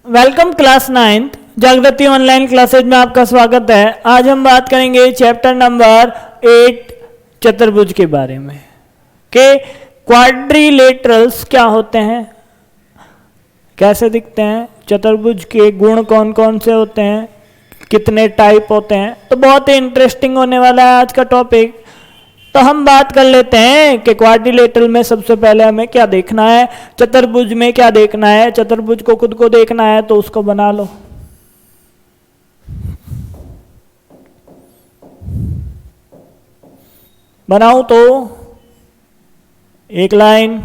Welcome class 9th जागृति online classes में आपका स्वागत है। आज हम बात करेंगे चैप्टर नंबर 8 चतुर्भुज के बारे में कि क्वाड्रिलेटरल्स क्या होते हैं, कैसे दिखते हैं, चतुर्भुज के गुण कौन कौन से होते हैं, कितने टाइप होते हैं। तो बहुत ही इंटरेस्टिंग होने वाला है आज का टॉपिक। तो हम बात कर लेते हैं कि क्वाड्रिलेटरल में सबसे पहले हमें क्या देखना है, चतुर्भुज में क्या देखना है। चतुर्भुज को खुद को देखना है तो उसको बना लो। बनाऊं तो एक लाइन,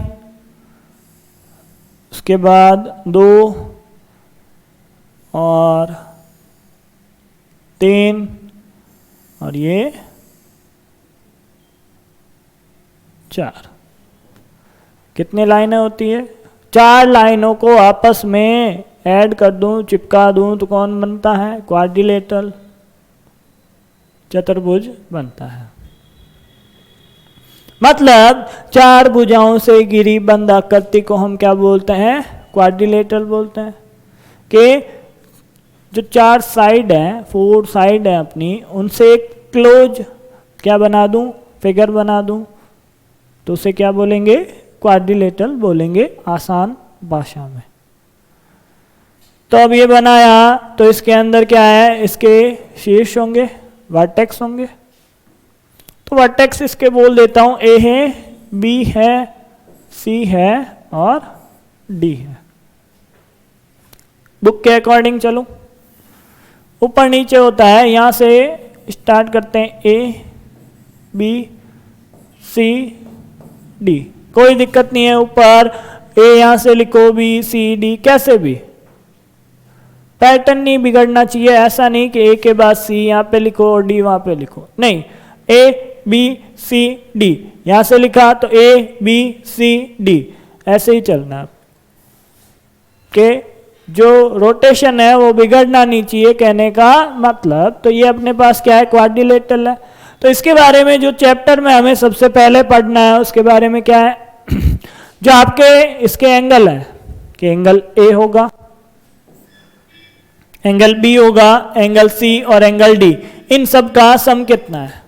उसके बाद 2 और 3 और ये 4। कितनी लाइनें होती है? 4 लाइनों को आपस में ऐड कर दूं, चिपका दूं तो कौन बनता है? क्वाड्रिलेटरल चतुर्भुज बनता है। मतलब 4 भुजाओं से घिरी बंद आकृति को हम क्या बोलते हैं? क्वाड्रिलेटरल बोलते हैं। कि जो 4 साइड है, 4 साइड है अपनी, उनसे एक क्लोज क्या बना दूं? फिगर बना दूं तो उसे क्या बोलेंगे? क्वाड्रिलेटरल बोलेंगे आसान भाषा में। तो अब ये बनाया तो इसके अंदर क्या है? इसके शीर्ष होंगे, वर्टेक्स होंगे। तो वर्टेक्स इसके बोल देता हूं ए है, बी है, सी है और डी है। बुक के अकॉर्डिंग चलो, ऊपर नीचे होता है। यहां से स्टार्ट करते हैं ए बी सी डी, कोई दिक्कत नहीं है। ऊपर ए यहां से लिखो, बी सी डी, कैसे भी पैटर्न नहीं बिगड़ना चाहिए। ऐसा नहीं कि ए के बाद सी यहां पे लिखो और डी वहां पे लिखो, नहीं। ए बी सी डी यहां से लिखा तो ए बी सी डी ऐसे ही चलना है कि जो रोटेशन है वो बिगड़ना नहीं चाहिए, कहने का मतलब। तो ये अपने पास क्या है? क्वाड्रिलेटरल है। तो इसके बारे में जो चैप्टर में हमें सबसे पहले पढ़ना है उसके बारे में क्या है? जो आपके इसके एंगल है कि एंगल ए होगा, एंगल बी होगा, एंगल सी और एंगल डी, इन सब का सम कितना है?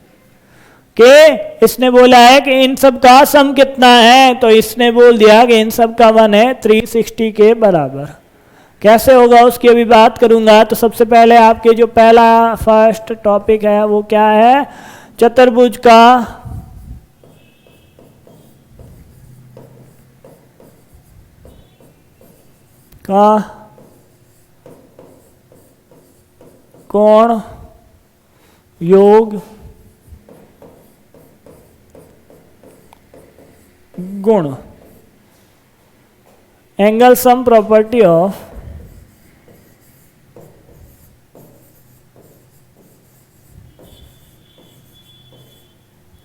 कि इसने बोला है कि इन सब का सम कितना है, तो इसने बोल दिया कि इन सब का 1 है 360 के बराबर। कैसे होगा उसकी अभी बात करूंगा। तो सबसे पहले आपके जो पहला फर्स्ट टॉपिक है वो क्या है? चतुर्भुज का कोण योग गुण, angle sum property of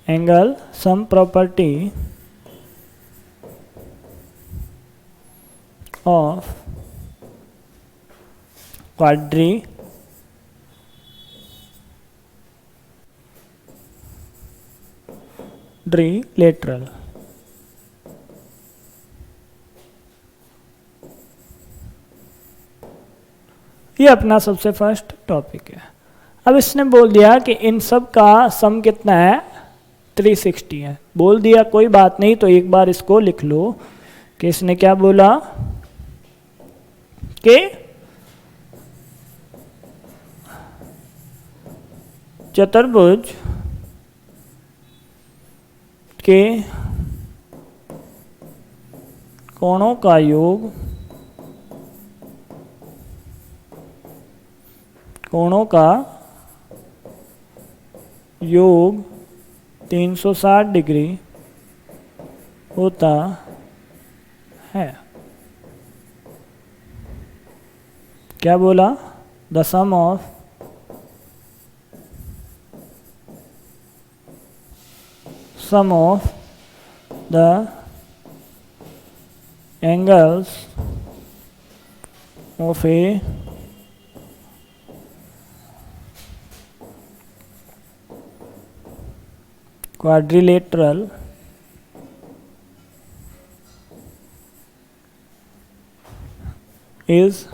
angle sum property of quadrilateral. ये अपना सबसे फर्स्ट टॉपिक है। अब इसने बोल दिया कि इन सब का सम कितना है? 360 है। बोल दिया, कोई बात नहीं। तो एक बार इसको लिख लो कि इसने क्या बोला कि चतुर्भुज के कोणों का योग, कोणों का योग 360 डिग्री होता है। क्या बोला? The sum of the angles of a quadrilateral is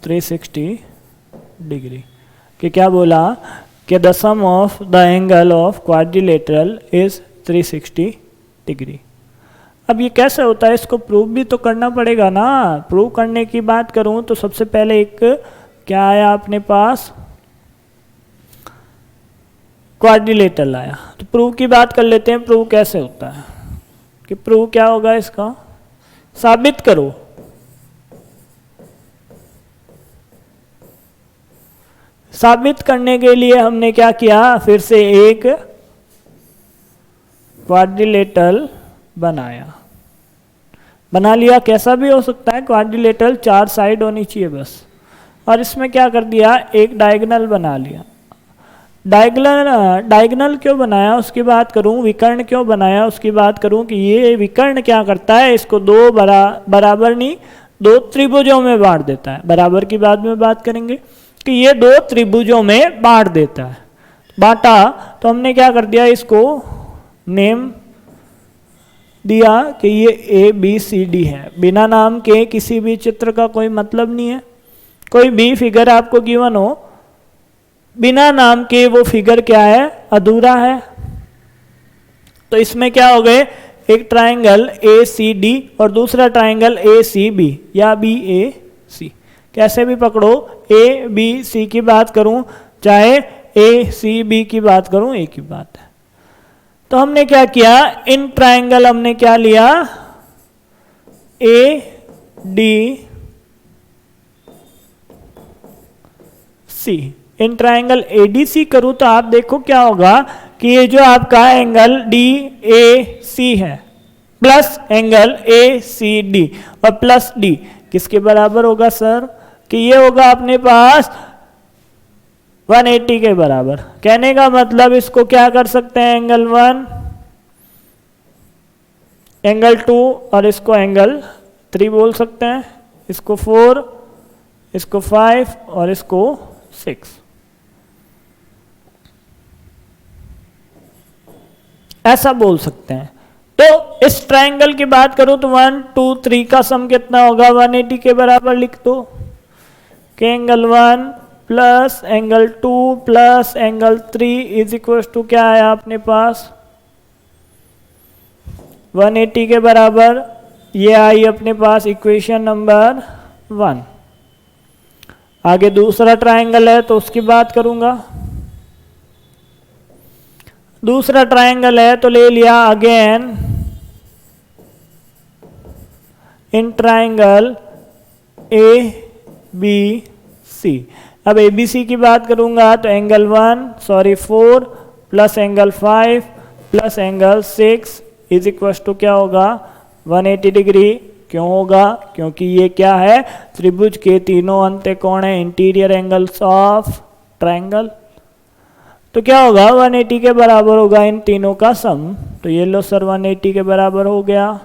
360 degree. कि क्या बोला कि the sum of the angle of quadrilateral is 360 degree. अब ये कैसे होता है, इसको प्रूव भी तो करना पड़ेगा ना। प्रूव करने की बात करूं तो सबसे पहले एक क्या आया अपने पास, क्वाड्रिलेटरल आया। तो प्रूव की बात कर लेते हैं। प्रूव कैसे होता है कि प्रूव क्या होगा, इसका साबित करो। साबित करने के लिए हमने क्या किया, फिर से एक क्वाड्रिलेटरल बनाया, बना लिया। कैसा भी हो सकता है क्वाड्रिलेटरल, 4 साइड होनी चाहिए बस। और इसमें क्या कर दिया, एक डायगोनल बना लिया। डायगोनल क्यों बनाया उसकी बात करूं, विकर्ण क्यों बनाया उसकी बात करूं कि ये विकर्ण क्या करता है, इसको दो बराबर नहीं 2 त्रिभुजों में बांट देता है। बराबर की बाद में बात करेंगे कि ये 2 त्रिभुजों में बांट देता है। बांटा तो हमने क्या कर दिया, इसको नेम दिया कि ये ABCD है। बिना नाम के किसी भी चित्र का कोई मतलब नहीं है। कोई भी फिगर आपको गिवन हो, बिना नाम के वो फिगर क्या है, अधूरा है। तो इसमें क्या हो गए, एक ट्रायंगल ACD और दूसरा ट्रायंगल ACB या BAC, कैसे भी पकड़ो। ABC की बात करूं चाहे ACB की बात करूं, एक ही बात है। तो हमने क्या किया, इन ट्रायंगल हमने क्या लिया, ADC। इन ट्रायंगल ADC करूं तो आप देखो क्या होगा कि ये जो आपका एंगल DAC है प्लस एंगल ACD और प्लस D किसके बराबर होगा सर, कि ये होगा अपने पास 180 के बराबर। कहने का मतलब इसको क्या कर सकते हैं, एंगल 1, एंगल 2 और इसको एंगल 3 बोल सकते हैं। इसको 4, इसको 5 और इसको 6। ऐसा बोल सकते हैं। तो इस ट्रायंगल की बात करूं तो 1 2 3 का सम कितना होगा, 180 के बराबर लिख दो कि angle 1 plus angle 2 plus angle 3 is equal to क्या आया अपने पास 180 के बराबर। ये आई अपने पास इक्वेशन नंबर 1। आगे दूसरा ट्रायंगल है तो उसकी बात करूंगा। दूसरा ट्रायंगल है तो ले लिया अगेन इन ट्रायंगल ABC। अब ABC की बात करूंगा तो angle 4 plus angle 5 plus angle 6 is equal to क्या होगा 180 डिग्री। क्यों होगा, क्योंकि ये क्या है, त्रिभुज के तीनों अंत कौन है, इंटीरियर एंगल्स ऑफ ट्रायंगल। तो क्या होगा 180 के बराबर होगा इन तीनों का सम। तो ये लो सर 180 के बराबर हो गया।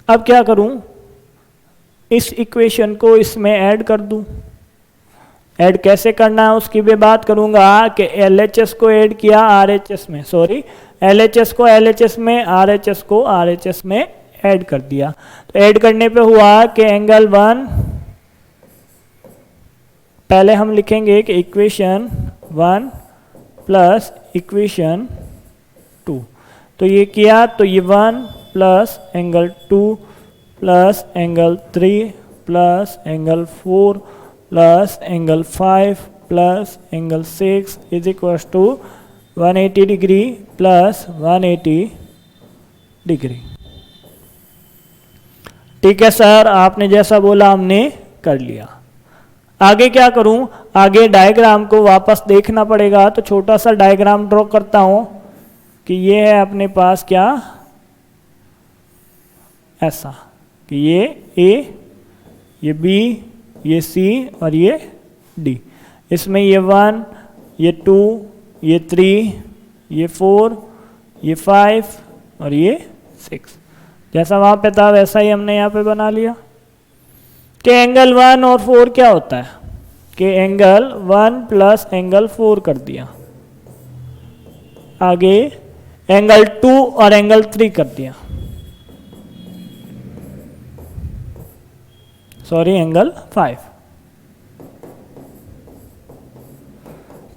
अब क्या करूं, इस इक्वेशन को इसमें ऐड कर दूं। ऐड कैसे करना है उसकी भी बात करूंगा कि LHS को ऐड किया RHS में, सॉरी LHS को LHS में, RHS को RHS में ऐड कर दिया। तो ऐड करने पे हुआ कि एंगल 1, पहले हम लिखेंगे कि इक्वेशन 1 प्लस इक्वेशन 2। तो ये किया तो ये 1 plus angle 2 plus angle 3 plus angle 4 plus angle 5 plus angle 6 is equal to 180 degree plus 180 degree. ठीक है सर, आपने जैसा बोला हमने कर लिया। आगे क्या करूं, आगे डायग्राम को वापस देखना पड़ेगा। तो छोटा सा डायग्राम ड्रॉ करता हूं कि ये है अपने पास क्या, ऐसा कि ये A, ये B, ये C और ये D। इसमें ये 1, ये 2, ये 3, ये 4, ये 5 और ये 6। जैसा वहां पे था वैसा ही हमने यहाँ पे बना लिया। कि एंगल 1 और 4 क्या होता है, कि एंगल 1 प्लस एंगल 4 कर दिया। आगे एंगल 2 और एंगल 3 कर दिया। सॉरी एंगल 5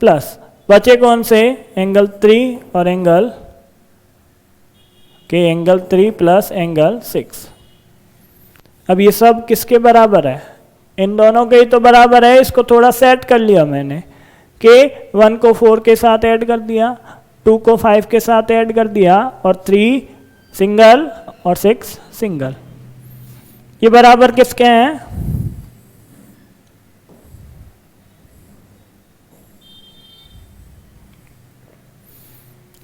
प्लस बचे कौन से एंगल 3 और एंगल के एंगल 3 प्लस एंगल 6। अब ये सब किसके बराबर है? इन दोनों के ही तो बराबर है। इसको थोड़ा सेट कर लिया मैंने कि 1 को 4 के साथ ऐड कर दिया, 2 को 5 के साथ ऐड कर दिया और 3 सिंगल और 6 सिंगल। ये बराबर किसके हैं?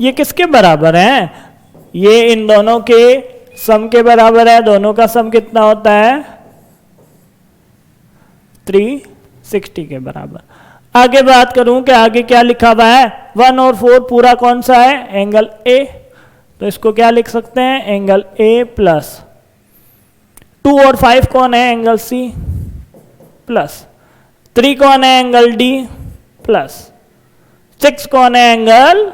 ये किसके बराबर हैं? ये इन दोनों के सम के बराबर है। दोनों का सम कितना होता है? 360 के बराबर। आगे बात करूं कि आगे क्या लिखा हुआ है? 1 और 4 पूरा कौन सा है? Angle A. तो इसको क्या लिख सकते हैं? एंगल ए प्लस 2 और 5 कौन है? एंगल सी प्लस 3 कौन है? एंगल डी प्लस 6 कौन है? Angle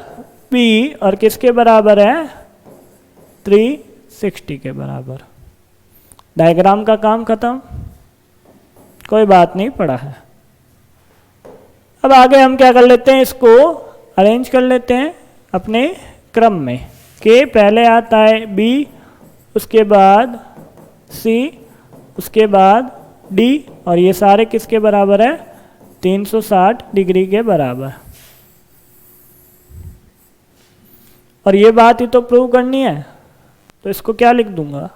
B. और किसके बराबर है? 360 के बराबर। डायग्राम का काम खत्म, कोई बात नहीं पड़ा है। अब आगे हम क्या कर लेते हैं? इसको अरेंज कर लेते हैं अपने क्रम में कि पहले आता है बी, उसके बाद सी, उसके बाद डी और ये सारे किसके बराबर है? 360 डिग्री के बराबर। और ये बात ही तो प्रूव करनी है, तो इसको क्या लिख दूंगा?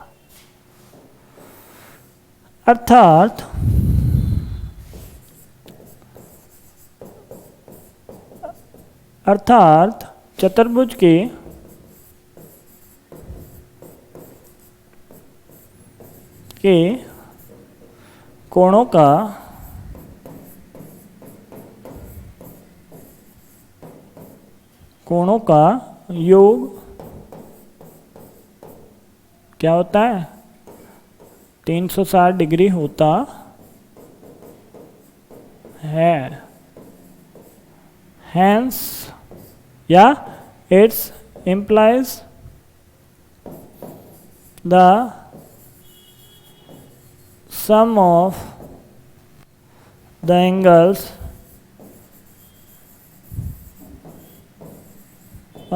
अर्थात चतुर्भुज के कोणों का योग क्या होता है? 360 डिग्री होता है। Hence या it's implies the sum of the angles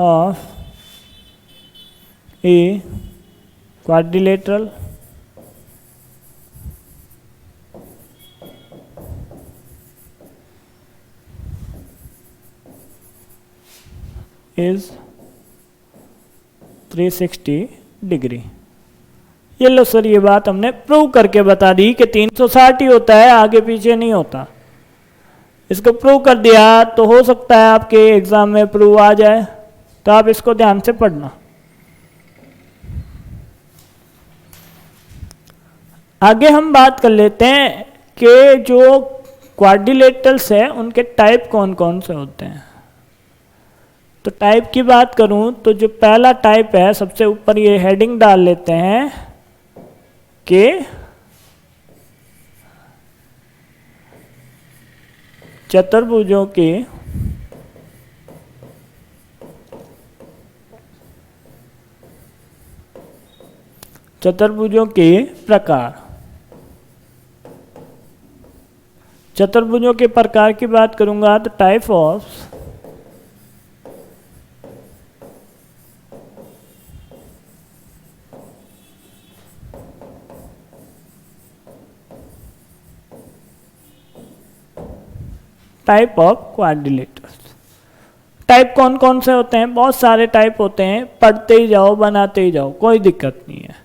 of a quadrilateral is 360 degree. ये लो सर, ये बात हमने प्रूव करके बता दी कि 360 ही होता है, आगे पीछे नहीं होता। इसको प्रूव कर दिया तो हो सकता है आपके एग्जाम में प्रूव आ जाए, तो आप इसको ध्यान से पढ़ना। आगे हम बात कर लेते हैं कि जो क्वाड्रिलेटरल्स है उनके टाइप कौन कौन से होते हैं। तो टाइप की बात करूं तो जो पहला टाइप है, सबसे ऊपर ये हेडिंग डाल लेते हैं कि चतुर्भुजों के प्रकार। चतुर्भुजों के प्रकार की बात करूंगा तो टाइप ऑफ क्वाड्रिलेटरल्स। टाइप कौन कौन से होते हैं? बहुत सारे टाइप होते हैं, पढ़ते ही जाओ, बनाते ही जाओ, कोई दिक्कत नहीं है।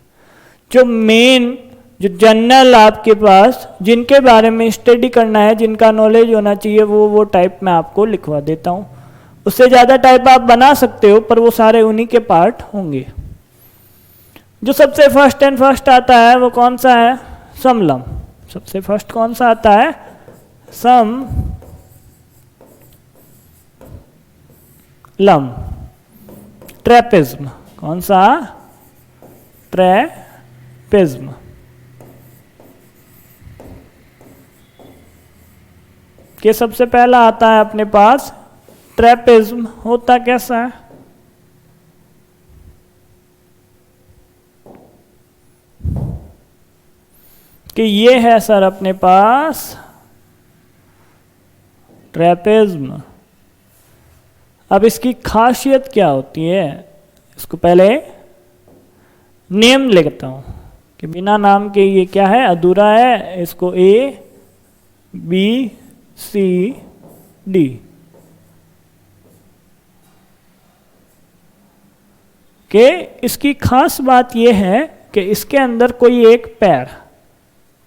जो मेन, जो जनरल आपके पास जिनके बारे में स्टडी करना है, जिनका नॉलेज होना चाहिए, वो टाइप मैं आपको लिखवा देता हूँ। उससे ज़्यादा टाइप आप बना सकते हो, पर वो सारे उन्हीं के पार्ट होंगे। जो सबसे फर्स्ट आता है वो कौन सा है? समलंब। सबसे फर्स्ट कौन सा आता है? समलंब। ट्रेपेज्म। कौन सा? ट्रेपेज्म। के सबसे पहला आता है अपने पास ट्रेपेज्म। होता कैसा है? कि ये है सर अपने पास ट्रेपेज्म। अब इसकी खासियत क्या होती है, इसको पहले नेम लिखता हूं कि बिना नाम के ये क्या है, अधूरा है। इसको ए बी सी डी। कि इसकी खास बात यह है कि इसके अंदर कोई एक पैर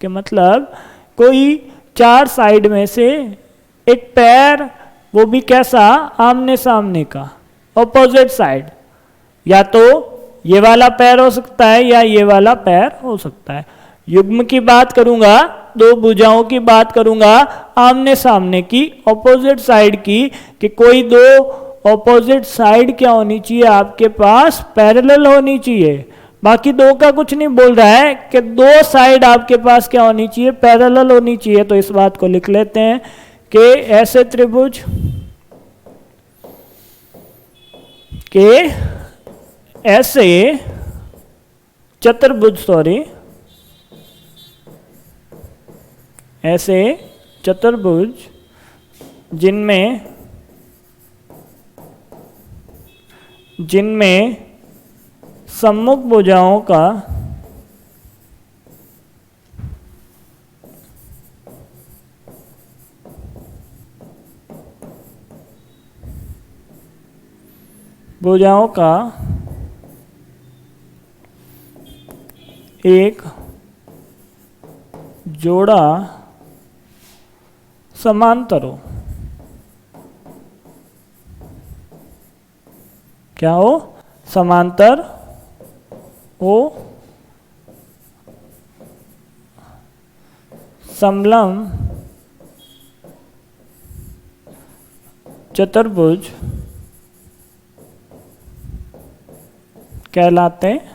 के मतलब कोई 4 साइड में से एक पैर, वो भी कैसा, आमने सामने का, ऑपोजिट साइड। या तो ये वाला पैर हो सकता है या ये वाला पैर हो सकता है। युग्म की बात करूंगा, 2 भुजाओं की बात करूंगा, आमने सामने की, ऑपोजिट साइड की, कि कोई 2 ऑपोजिट साइड क्या होनी चाहिए आपके पास, पैरेलल होनी चाहिए। बाकी 2 का कुछ नहीं बोल रहा है कि 2 साइड आपके पास क्या होनी चाहिए, पैरेलल होनी चाहिए। तो इस बात को लिख लेते हैं कि ऐसे त्रिभुज के ऐसे चतुर्भुज, ऐसे चतुर्भुज जिनमें सम्मुख भुजाओं का एक जोड़ा समांतर हो। क्या हो, समांतर हो, समलंब चतुर्भुज कहलाते हैं।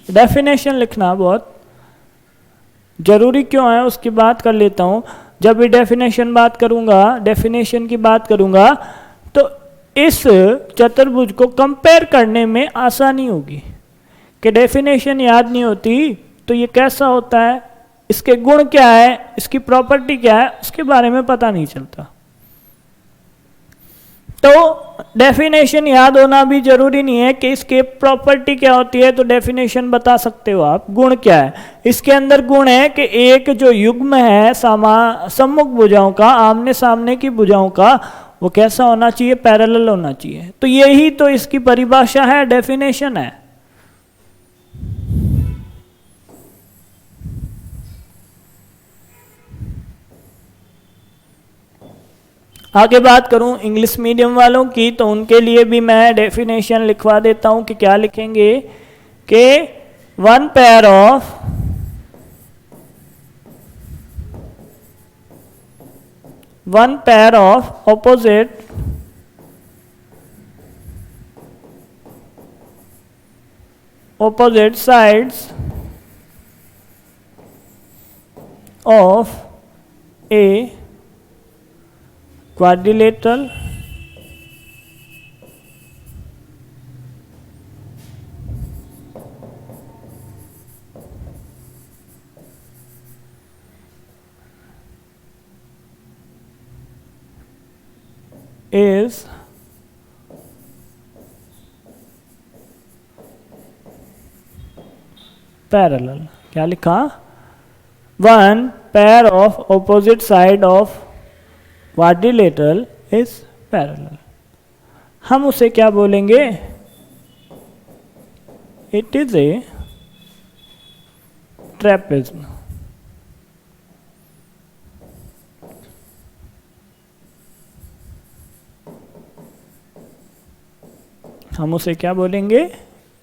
डेफिनेशन लिखना बहुत जरूरी क्यों है उसकी बात कर लेता हूं। जब भी डेफिनेशन की बात करूंगा तो इस चतुर्भुज को कंपेयर करने में आसानी होगी। कि डेफिनेशन याद नहीं होती तो ये कैसा होता है, इसके गुण क्या है, इसकी प्रॉपर्टी क्या है, उसके बारे में पता नहीं चलता। तो डेफिनेशन याद होना भी जरूरी नहीं है कि इसके प्रॉपर्टी क्या होती है, तो डेफिनेशन बता सकते हो आप। गुण क्या है, इसके अंदर गुण है कि एक जो युग्म है सम्मुख भुजाओं का, आमने सामने की भुजाओं का, वो कैसा होना चाहिए, पैरेलल होना चाहिए। तो यही तो इसकी परिभाषा है, डेफिनेशन है। आगे बात करूं इंग्लिश मीडियम वालों की, तो उनके लिए भी मैं डेफिनेशन लिखवा देता हूं कि क्या लिखेंगे कि one pair of opposite sides of a quadrilateral is parallel। क्या लिखा, one pair of opposite side of quadrilateral is parallel। हम उसे क्या बोलेंगे, इट इज ए ट्रेपेज्म। हम उसे क्या बोलेंगे,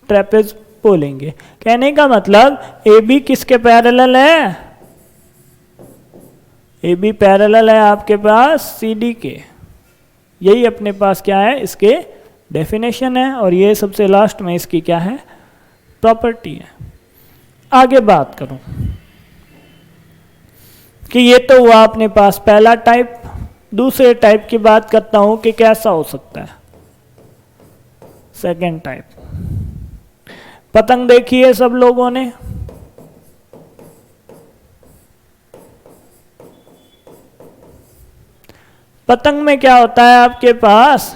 ट्रेपेज बोलेंगे। कहने का मतलब ए बी किसके पैरेलल है, ए बी पैरेलल है आपके पास सी डी के। यही अपने पास क्या है, इसके डेफिनेशन है, और ये सबसे लास्ट में इसकी क्या है, प्रॉपर्टी है। आगे बात करूं कि ये तो हुआ अपने पास पहला टाइप। दूसरे टाइप की बात करता हूं कि कैसा हो सकता है, सेकेंड टाइप। पतंग देखी है सब लोगों ने? पतंग में क्या होता है आपके पास?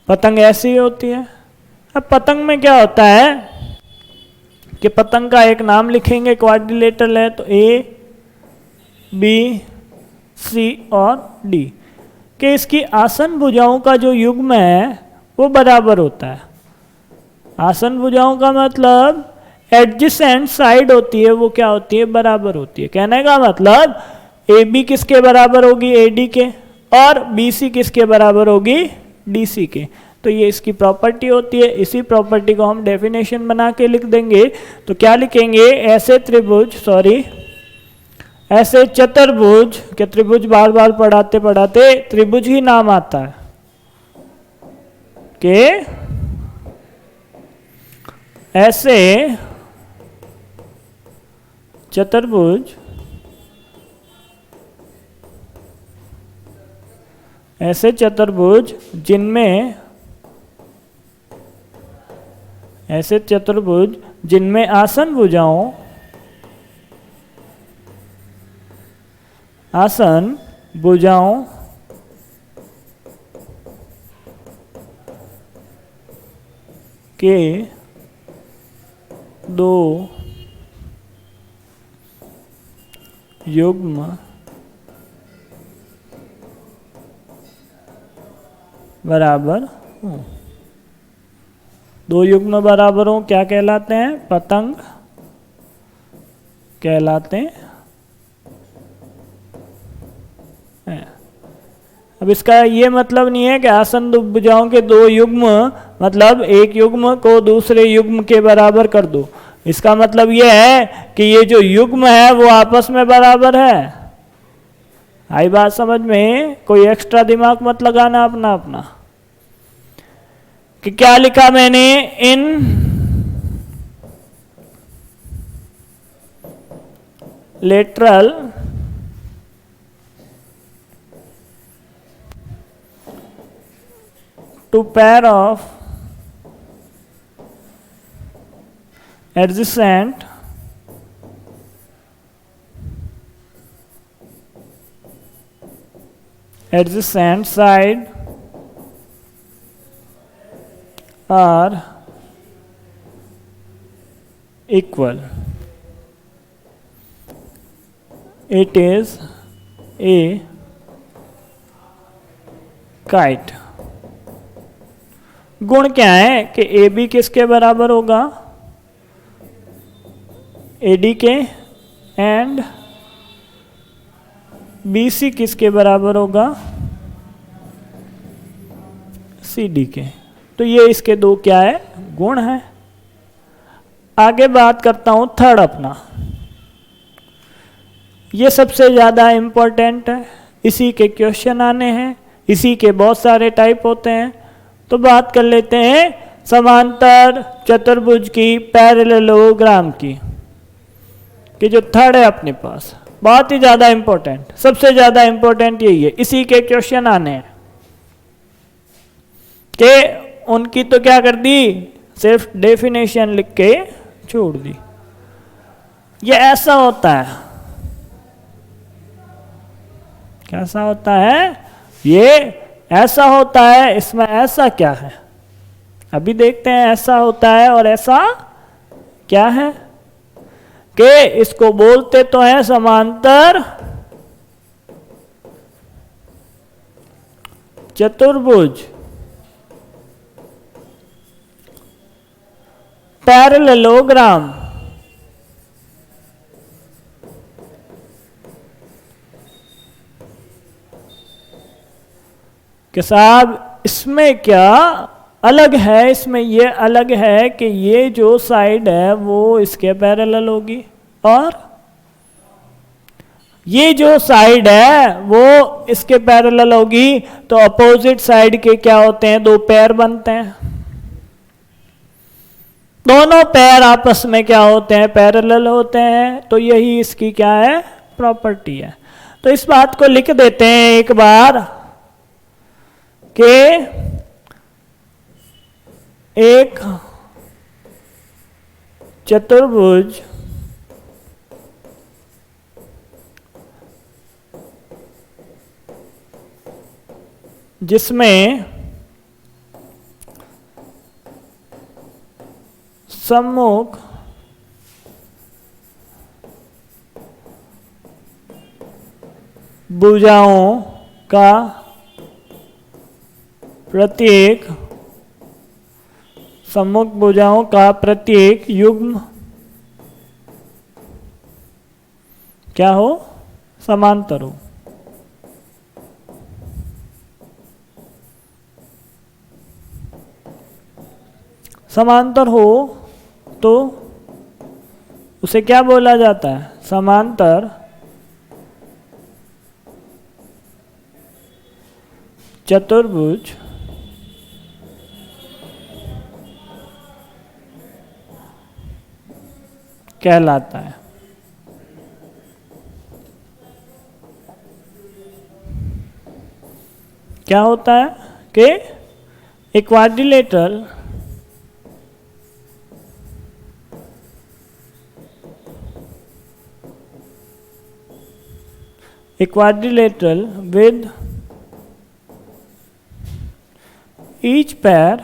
पतंग ऐसी होती है। अब पतंग में क्या होता है कि पतंग का एक नाम लिखेंगे, क्वाड्रिलेटरल है, तो ए बी सी और डी, कि इसकी आसन भुजाओं का जो युग्म है वो बराबर होता है। आसन भुजाओं का मतलब एडजेसेंट साइड होती है, वो क्या होती है? बराबर होती है। कहने का मतलब ए बी किसके बराबर होगी? ए डी के, और बी सी किसके बराबर होगी? डी सी के। तो ये इसकी प्रॉपर्टी होती है। इसी प्रॉपर्टी को हम डेफिनेशन बना के लिख देंगे। तो क्या लिखेंगे? ऐसे त्रिभुज, सॉरी ऐसे चतुर्भुज, क्या त्रिभुज बार बार पढ़ाते पढ़ाते त्रिभुज ही नाम आता है कि ऐसे चतुर्भुज, ऐसे चतुर्भुज जिनमें, ऐसे चतुर्भुज जिनमें आसन भुजाओं, आसन भुजाओं के दो युग्म बराबर हों। दो युग्म बराबर हों क्या कहलाते हैं? पतंग कहलाते हैं। अब इसका ये मतलब नहीं है कि आसन भुजाओं के दो युग्म मतलब एक युग्म को दूसरे युग्म के बराबर कर दो। इसका मतलब ये है कि ये जो युग्म है वो आपस में बराबर है। आई बात समझ में? कोई एक्स्ट्रा दिमाग मत लगाना अपना अपना। कि क्या लिखा मैंने? इन lateral to pair of adjacent side are equal. It is a kite. गुण क्या है कि ए बी किसके बराबर होगा? ए डी के, एंड बी सी किसके बराबर होगा? सी डी के। तो ये इसके दो क्या है? गुण है। आगे बात करता हूं थर्ड अपना। ये सबसे ज़्यादा इम्पोर्टेंट है, इसी के क्वेश्चन आने हैं, इसी के बहुत सारे टाइप होते हैं। तो बात कर लेते हैं समांतर चतुर्भुज की, पैरेललोग्राम की, कि जो थर्ड है अपने पास बहुत ही ज़्यादा इम्पोर्टेंट, सबसे ज़्यादा इम्पोर्टेंट यही है, इसी के क्वेश्चन आने हैं। कि उनकी तो क्या कर दी? सिर्फ डेफिनेशन लिख के छोड़ दी। ये ऐसा होता है। कैसा होता है? ये ऐसा होता है। इसमें ऐसा क्या है अभी देखते हैं। ऐसा होता है और ऐसा क्या है कि इसको बोलते तो है समांतर चतुर्भुज, पैरेललोग्राम। कि साहब इसमें क्या अलग है? इसमें ये अलग है कि ये जो साइड है वो इसके पैरेलल होगी, और ये जो साइड है वो इसके पैरेलल होगी। तो अपोजिट साइड के क्या होते हैं? दो पैर बनते हैं। दोनों पैर आपस में क्या होते हैं, पैरेलल होते हैं। तो यही इसकी क्या है, प्रॉपर्टी है। तो इस बात को लिख देते हैं एक बार कि एक चतुर्भुज जिसमें सम्मुख भुजाओं का प्रत्येक सम्मुख भुजाओं का प्रत्येक युग्म क्या हो, समांतर हो। समांतर हो तो उसे क्या बोला जाता है, समांतर चतुर्भुज कहलाता है। क्या होता है कि एक quadrilateral with each pair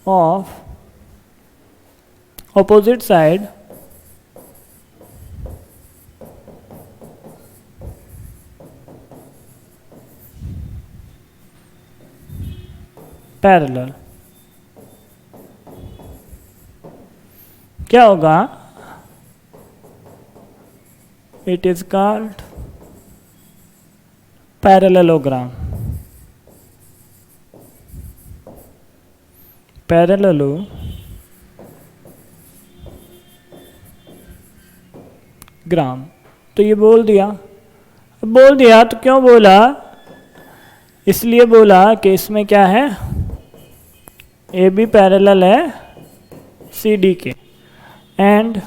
of opposite side parallel, क्या होगा, it is called parallelogram। parallelogram। तो ये बोल दिया तो क्यों बोला, इसलिए बोला कि इसमें क्या है, ए बी पैरेलल है सी डी के, एंड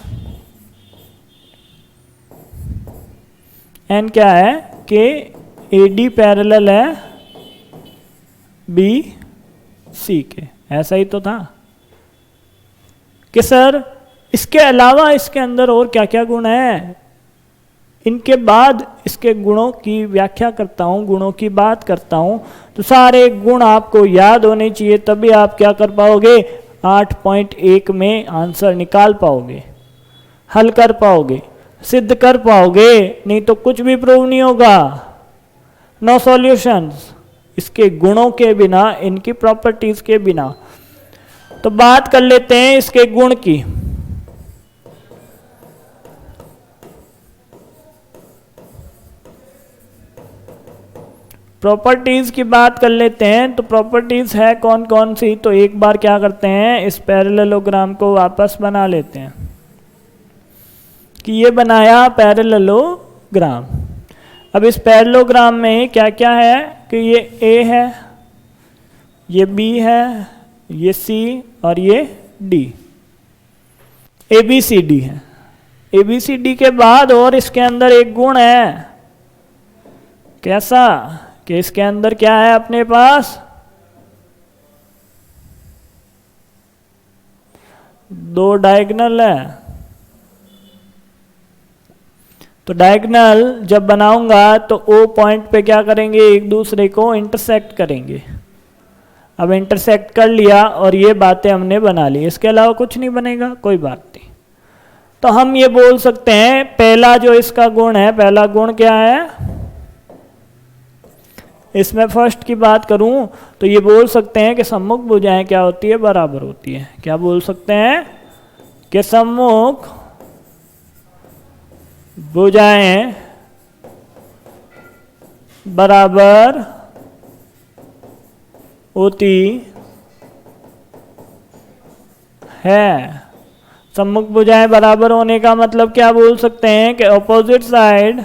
क्या है कि ए डी पैरेलल है बी सी के। ऐसा ही तो था कि सर इसके अलावा इसके अंदर और क्या क्या गुण है, इनके बाद इसके गुणों की व्याख्या करता हूँ, गुणों की बात करता हूँ। तो सारे गुण आपको याद होने चाहिए, तभी आप क्या कर पाओगे, 8.1 में आंसर निकाल पाओगे, हल कर पाओगे, सिद्ध कर पाओगे। नहीं तो कुछ भी प्रूव नहीं होगा, नो सॉल्यूशंस, इसके गुणों के बिना, इनकी प्रॉपर्टीज के बिना। तो बात कर लेते हैं इसके गुण की। प्रॉपर्टीज की बात कर लेते हैं। तो प्रॉपर्टीज है कौन कौन सी, तो एक बार क्या करते हैं, इस पैरेललोग्राम को वापस बना लेते हैं कि ये बनाया पैरेललोग्राम। अब इस पैरेललोग्राम में क्या क्या है कि ये ए है, ये बी है, ये सी और ये D, A B C D है। ए बी सी डी के बाद और इसके अंदर एक गुण है, कैसा कि इसके अंदर क्या है अपने पास, दो डायगोनल है। तो डायगोनल जब बनाऊंगा तो ओ पॉइंट पे क्या करेंगे, एक दूसरे को इंटरसेक्ट करेंगे। अब इंटरसेक्ट कर लिया और ये बातें हमने बना ली, इसके अलावा कुछ नहीं बनेगा, कोई बात नहीं। तो हम ये बोल सकते हैं पहला जो इसका गुण है, पहला गुण क्या है, इसमें फर्स्ट की बात करूं तो ये बोल सकते हैं कि सम्मुख भुजाएं क्या होती है, बराबर होती है। क्या बोल सकते हैं कि सम्मुख भुजाएं बराबर होती है। सम्मुख भुजाएं बराबर होने का मतलब क्या बोल सकते हैं कि opposite side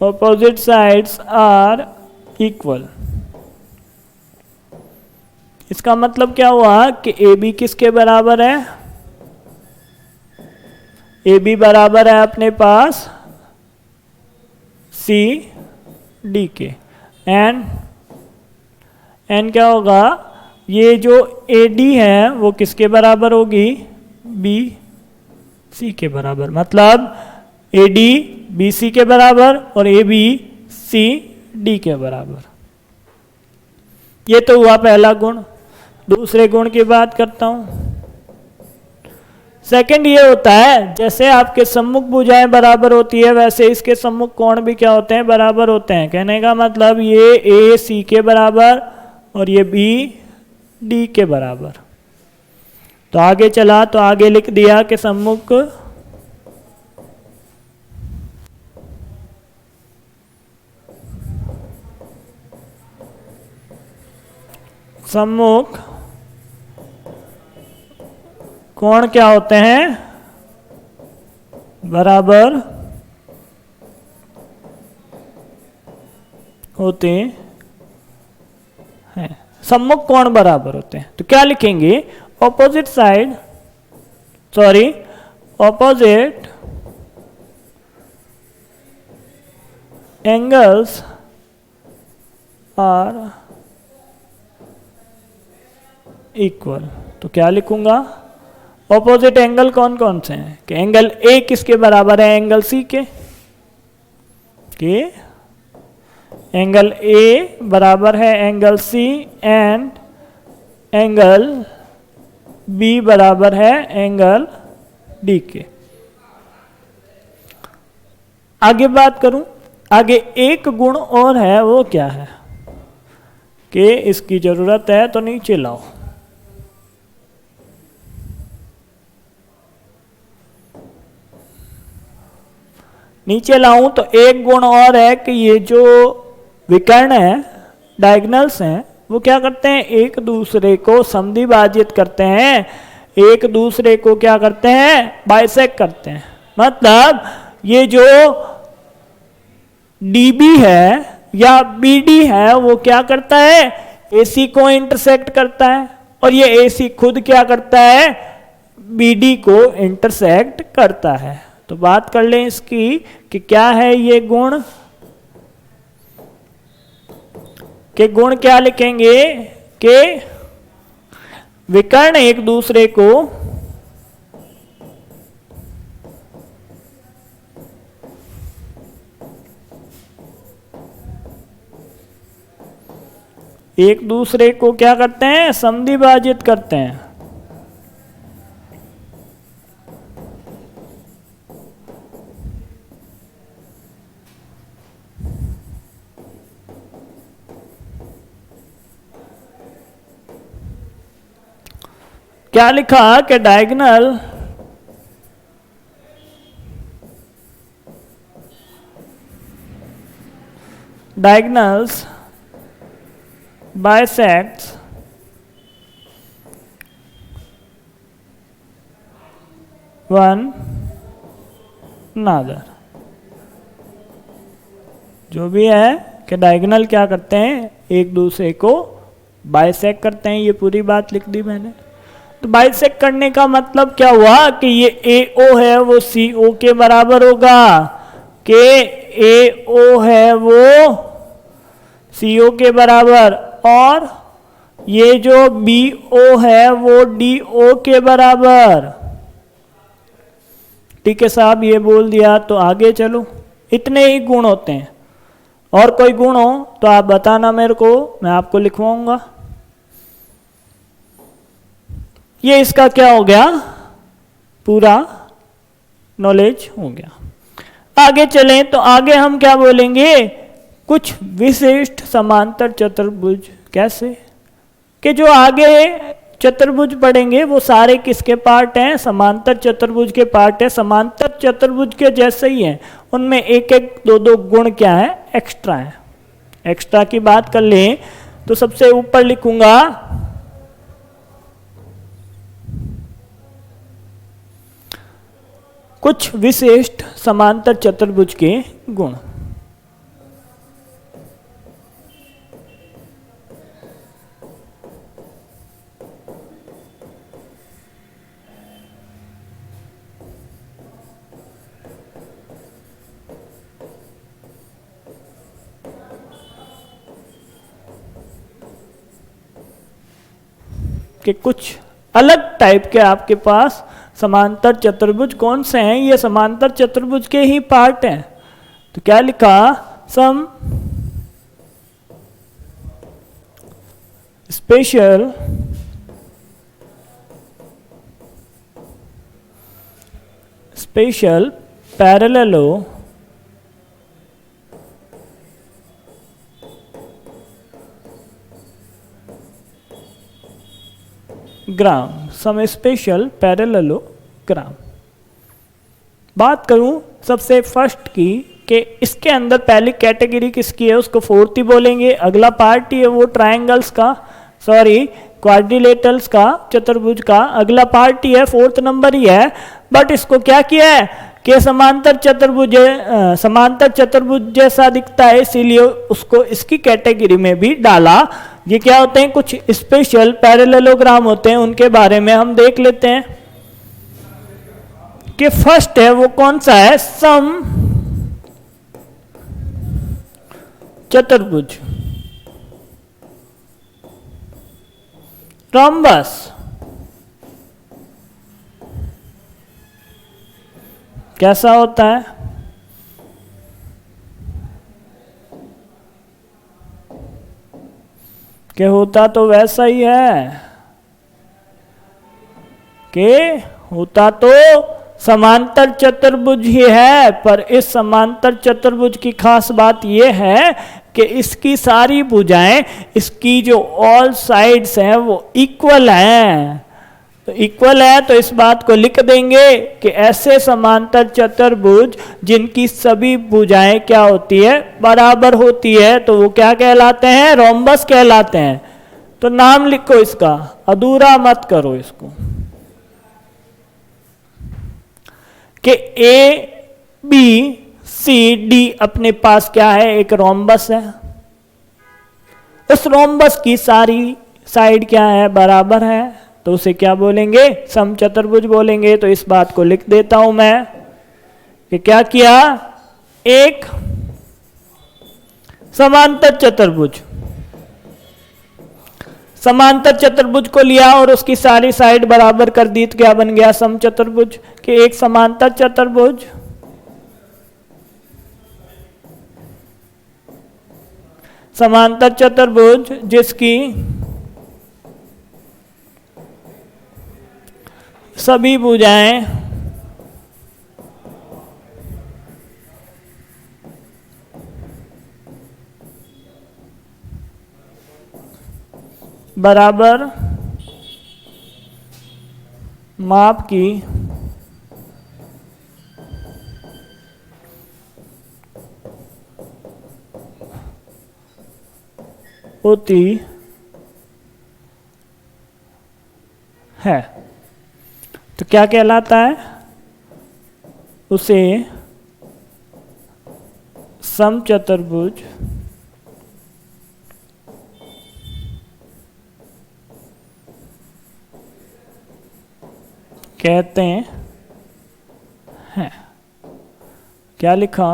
opposite sides are equal. इसका मतलब क्या हुआ कि ए बी किसके बराबर है? ए बी बराबर है अपने पास सी डी के। एन क्या होगा? ये जो ए डी है वो किसके बराबर होगी? बी सी के बराबर। मतलब ए डी बी सी के बराबर और ए बी सी डी के बराबर। ये तो हुआ पहला गुण। दूसरे गुण की बात करता हूं। सेकंड ये होता है, जैसे आपके सम्मुख भुजाएं बराबर होती है वैसे इसके सम्मुख कोण भी क्या होते हैं? बराबर होते हैं। कहने का मतलब ये ए सी के बराबर और ये बी डी के बराबर। तो आगे चला तो आगे लिख दिया कि सम्मुख कोण क्या होते हैं? बराबर होते हैं। सम्मुख कोण बराबर होते हैं तो क्या लिखेंगे? Opposite side opposite angles are equal. तो क्या लिखूंगा? ऑपोजिट एंगल कौन कौन से हैं? कि एंगल ए किसके बराबर है? एंगल सी के। एंगल ए बराबर है angle C and angle B बराबर है एंगल डी के। आगे बात करूं, आगे एक गुण और है, वो क्या है कि इसकी जरूरत है तो नीचे लाओ। नीचे लाऊं तो एक गुण और है कि ये जो विकर्ण है, डायगोनल्स हैं, वो क्या करते हैं? एक दूसरे को समद्विभाजित करते हैं, एक दूसरे को क्या करते हैं? बाइसेक्ट करते हैं। मतलब ये जो DB है या BD है वो क्या करता है? AC को इंटरसेक्ट करता है और ये AC खुद क्या करता है? BD को इंटरसेक्ट करता है। तो बात कर लें इसकी कि क्या है ये गुण, के गुण क्या लिखेंगे कि विकर्ण एक दूसरे को क्या करते हैं? समद्विभाजित करते हैं। क्या लिखा कि डायगोनल्स bisects one another। जो भी है कि डायगोनल क्या करते हैं? एक दूसरे को बाइसेक्ट करते हैं। ये पूरी बात लिख दी मैंने। तो बाइसेक्ट करने का मतलब क्या हुआ कि ये AO है वो CO के बराबर होगा, कि AO है वो CO के बराबर, और ये जो BO है वो DO के बराबर। ठीक है साहब, ये बोल दिया तो आगे चलो। इतने ही गुण होते हैं, और कोई गुण हो तो आप बताना मेरे को, मैं आपको लिखवाऊंगा। ये इसका क्या हो गया? पूरा नॉलेज हो गया। आगे चलें तो आगे हम क्या बोलेंगे? कुछ विशिष्ट समांतर चतुर्भुज। कैसे? कि जो आगे चतुर्भुज पढ़ेंगे वो सारे किसके पार्ट हैं? समांतर चतुर्भुज के पार्ट है। समांतर चतुर्भुज के जैसे ही हैं, उनमें एक एक दो दो गुण क्या है? एक्स्ट्रा है। एक्स्ट्रा की बात कर लें तो सबसे ऊपर लिखूंगा कुछ विशिष्ट समांतर चतुर्भुज के गुण। कि कुछ अलग टाइप के आपके पास समांतर चतुर्भुज कौन से हैं, ये समांतर चतुर्भुज के ही पार्ट हैं। तो क्या लिखा, some special parallelogram some special parallelogram. बात करूं सबसे फर्स्ट की कि इसके अंदर पहली कैटेगरी किसकी है, उसको फोर्थ ही बोलेंगे। अगला पार्ट ही है वो ट्रायंगल्स का, सॉरी क्वाड्रिलेटरल्स का, चतुर्भुज का अगला पार्ट ही है, फोर्थ नंबर ही है। बट इसको क्या किया है कि समांतर चतुर्भुज जैसा दिखता है, इसीलिए उसको इसकी कैटेगरी में भी डाला। ये क्या होते हैं, कुछ स्पेशल पैरेललोग्राम होते हैं, उनके बारे में हम देख लेते हैं कि फर्स्ट है वो कौन सा है, सम चतुर्भुज रोम्बस। कैसा होता है, कि होता तो वैसा ही है, कि होता तो समांतर चतुर्भुज ही है, पर इस समांतर चतुर्भुज की खास बात यह है कि इसकी सारी भुजाएं, इसकी जो ऑल साइड्स हैं वो इक्वल हैं। तो इक्वल है तो इस बात को लिख देंगे कि ऐसे समांतर चतुर्भुज जिनकी सभी भुजाएं क्या होती है, बराबर होती है, तो वो क्या कहलाते हैं, रोम्बस कहलाते हैं। तो नाम लिखो इसका, अधूरा मत करो इसको, कि ए बी सी डी अपने पास क्या है, एक रोम्बस है। उस रोम्बस की सारी साइड क्या है, बराबर है, तो उसे क्या बोलेंगे, समचतुर्भुज बोलेंगे। तो इस बात को लिख देता हूं मैं कि क्या किया, एक समांतर चतुर्भुज को लिया और उसकी सारी साइड बराबर कर दी, तो क्या बन गया, समचतुर्भुज। कि एक समांतर चतुर्भुज जिसकी सभी भुजाएं बराबर माप की होती है, तो क्या कहलाता है, उसे समचतुर्भुज कहते हैं। क्या लिखा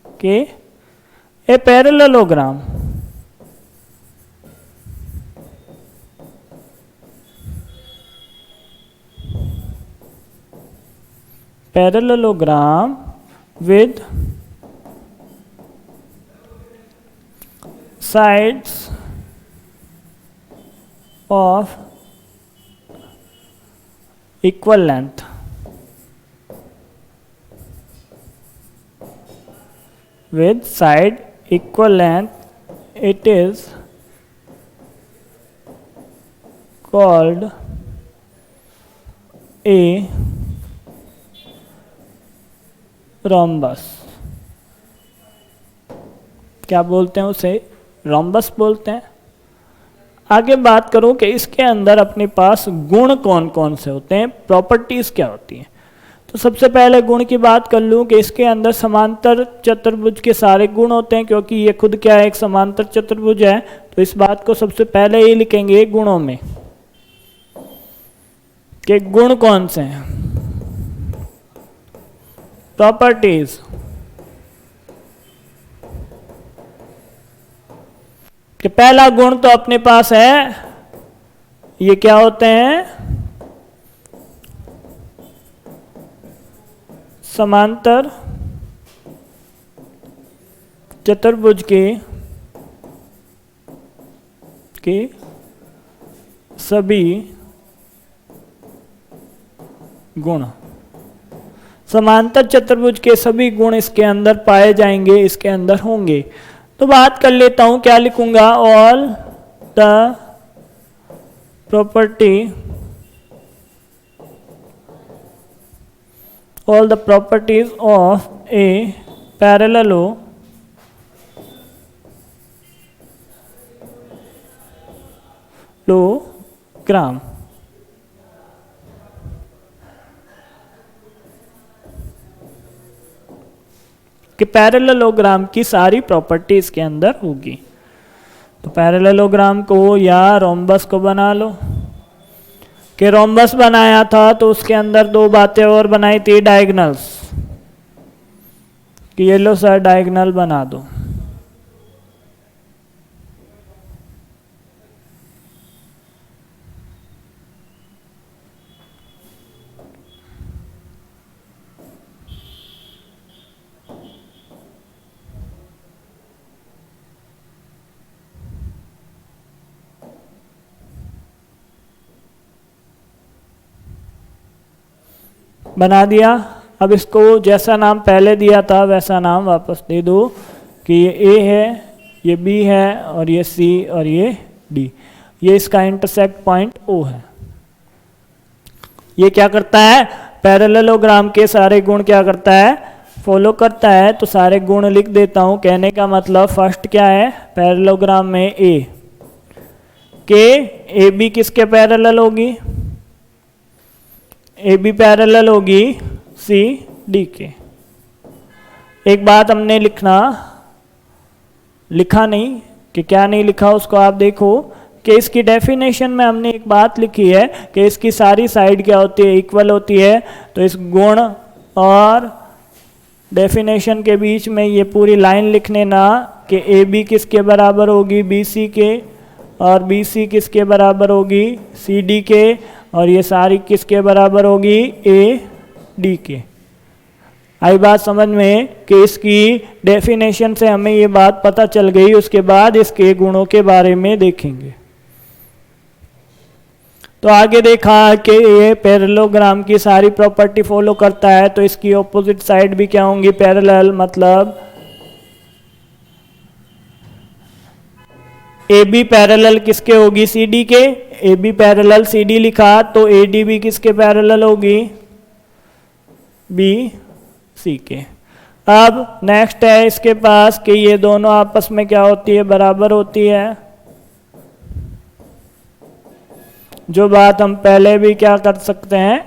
कि a parallelogram with sides of equal length it is called a rhombus. क्या बोलते हैं उसे, रोम्बस बोलते हैं। आगे बात करूं कि इसके अंदर अपने पास गुण कौन कौन से होते हैं, प्रॉपर्टीज क्या होती हैं। तो सबसे पहले गुण की बात कर लूं कि इसके अंदर समांतर चतुर्भुज के सारे गुण होते हैं, क्योंकि ये खुद क्या है, एक समांतर चतुर्भुज है। तो इस बात को सबसे पहले ही लिखेंगे गुणों में कि गुण कौन से हैं, प्रॉपर्टीज। कि पहला गुण तो अपने पास है ये क्या होते हैं? समांतर चतुर्भुज के सभी गुण, समांतर चतुर्भुज के सभी गुण इसके अंदर पाए जाएंगे, इसके अंदर होंगे। तो बात कर लेता हूं, क्या लिखूंगा? All the properties of a parallelogram कि पैरेललोग्राम की सारी प्रॉपर्टी इसके अंदर होगी। तो पैरेललोग्राम को या रोम्बस को बना लो, कि रोम्बस बनाया था तो उसके अंदर दो बातें और बनाई थी, डायगोनल्स, कि ये लो सर डायगोनल बना दो। बना दिया। अब इसको जैसा नाम पहले दिया था वैसा नाम वापस दे दो, कि ये ए है, ये बी है, और ये सी, और ये डी। ये इसका इंटरसेक्ट पॉइंट ओ है। ये क्या करता है? पैरेललोग्राम के सारे गुण क्या करता है? फॉलो करता है। तो सारे गुण लिख देता हूं। कहने का मतलब फर्स्ट क्या है? पैरेललोग्राम में ए के ए बी किसके पैरेलल होगी? ए बी पैरेलल होगी सी डी के। एक बात हमने लिखा नहीं, कि क्या नहीं लिखा उसको आप देखो, कि इसकी डेफिनेशन में हमने एक बात लिखी है कि इसकी सारी साइड क्या होती है? इक्वल होती है। तो इस गुण और डेफिनेशन के बीच में ये पूरी लाइन लिखने ना, कि ए बी किसके बराबर होगी? बी सी के, और बी सी किसके बराबर होगी? सी डी के, और ये सारी किसके बराबर होगी? ए डी के। आई बात समझ में? कि इसकी डेफिनेशन से हमें ये बात पता चल गई। उसके बाद इसके गुणों के बारे में देखेंगे। तो आगे देखा कि ये पैरेललोग्राम की सारी प्रॉपर्टी फॉलो करता है, तो इसकी ऑपोजिट साइड भी क्या होंगी? पैरेलल। मतलब ए बी पैरेलल किसके होगी? सी डी के। A B parallel C D लिखा तो ए डी भी किसके पैरेलल होगी? बी सी के। अब नेक्स्ट है इसके पास कि ये दोनों आपस में क्या होती है? बराबर होती है। जो बात हम पहले भी क्या कर सकते हैं,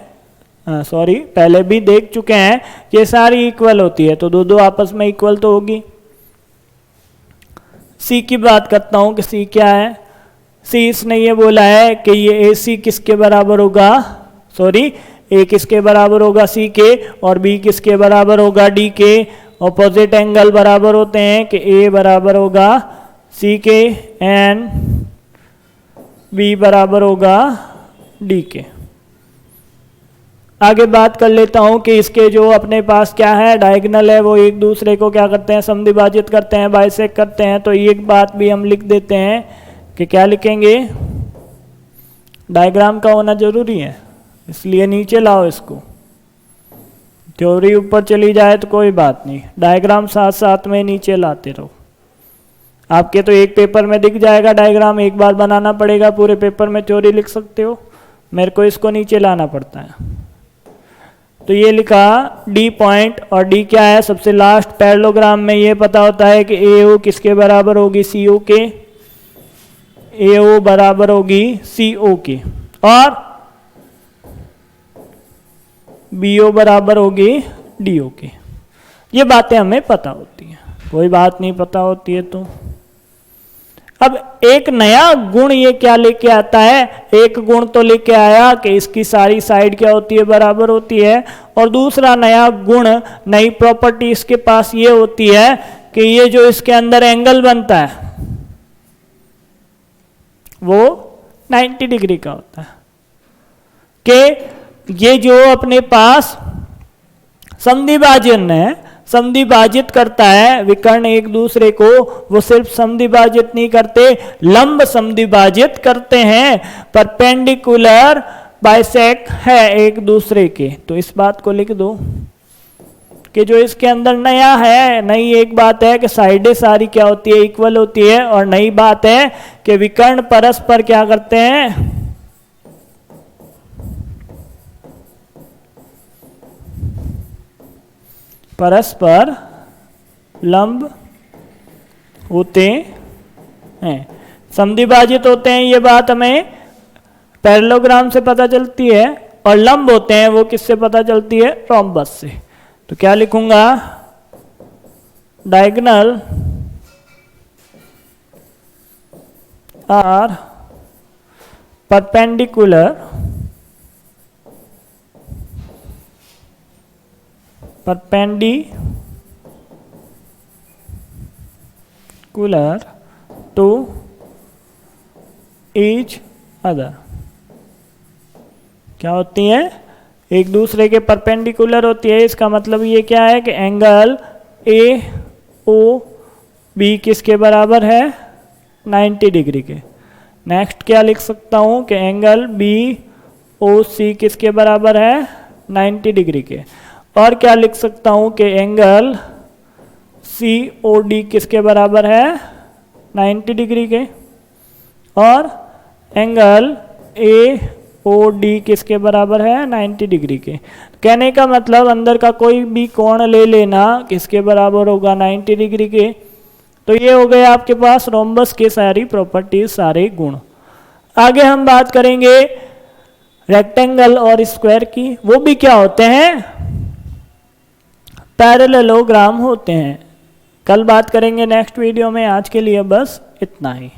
पहले भी देख चुके हैं, ये सारी इक्वल होती है। तो दो आपस में इक्वल तो होगी। सी की बात करता हूं कि सी क्या है? सी इसने ये बोला है कि ये ए सी किसके बराबर होगा? ए किसके बराबर होगा? सी के, और बी किसके बराबर होगा? डी के। ऑपोजिट एंगल बराबर होते हैं, कि ए बराबर होगा सी के एंड बी बराबर होगा डी के। आगे बात कर लेता हूं कि इसके जो अपने पास क्या है? डायगोनल है, वो एक दूसरे को क्या करते हैं? समद्विभाजित करते हैं, बाइसेक्ट करते हैं। तो एक बात भी हम लिख देते हैं कि क्या लिखेंगे? डायग्राम का होना जरूरी है, इसलिए नीचे लाओ इसको। थ्योरी ऊपर चली जाए तो कोई बात नहीं, डायग्राम साथ साथ में नीचे लाते रहो। आपके तो एक पेपर में दिख जाएगा डायग्राम, एक बार बनाना पड़ेगा। पूरे पेपर में थ्योरी लिख सकते हो, मेरे को इसको नीचे लाना पड़ता है। तो ये लिखा डी पॉइंट, और डी क्या है? सबसे लास्ट पैरेललोग्राम में ये पता होता है कि ए ओ किसके बराबर होगी? सी ओ के। ए ओ बराबर होगी सी ओ के, और बी ओ बराबर होगी डी ओ के। ये बातें हमें पता होती हैं, कोई बात नहीं पता होती है तो। अब एक नया गुण ये क्या लेके आता है? एक गुण तो लेके आया कि इसकी सारी साइड क्या होती है? बराबर होती है। और दूसरा नया गुण, नई प्रॉपर्टी इसके पास ये होती है कि ये जो इसके अंदर एंगल बनता है वो 90 डिग्री का होता है। कि ये जो अपने पास समद्विभाजन है, समद्विभाजित करता है विकर्ण एक दूसरे को, वो सिर्फ समद्विभाजित नहीं करते, लंब समद्विभाजित करते हैं, परपेंडिकुलर बाइसेक है एक दूसरे के। तो इस बात को लिख दो कि जो इसके अंदर नया है, नई एक बात है कि साइडें सारी क्या होती है, इक्वल होती है, और नई बात है कि विकर्ण परस्पर क्या करते हैं, परस्पर लंब होते हैं, समद्विभाजित होते हैं। ये बात हमें पैरेललोग्राम से पता चलती है, और लंब होते हैं वो किससे पता चलती है, रोम्बस से। तो क्या लिखूंगा, diagonal are perpendicular to each other. क्या होती हैं, एक दूसरे के परपेंडिकुलर होती है। इसका मतलब ये क्या है कि एंगल ए ओ बी किसके बराबर है, 90 डिग्री के। नेक्स्ट क्या लिख सकता हूँ कि एंगल बी ओ सी किसके बराबर है, 90 डिग्री के। और क्या लिख सकता हूँ कि एंगल सी ओ डी किसके बराबर है, 90 डिग्री के। और एंगल ए ओ डी किसके बराबर है, 90 डिग्री के। कहने का मतलब अंदर का कोई भी कोण ले लेना किसके बराबर होगा, 90 डिग्री के। तो ये हो गए आपके पास रोम्बस के सारी प्रॉपर्टीज, सारे गुण। आगे हम बात करेंगे रेक्टेंगल और स्क्वायर की। वो भी क्या होते हैं, पैरेललोग्राम होते हैं। कल बात करेंगे नेक्स्ट वीडियो में। आज के लिए बस इतना ही।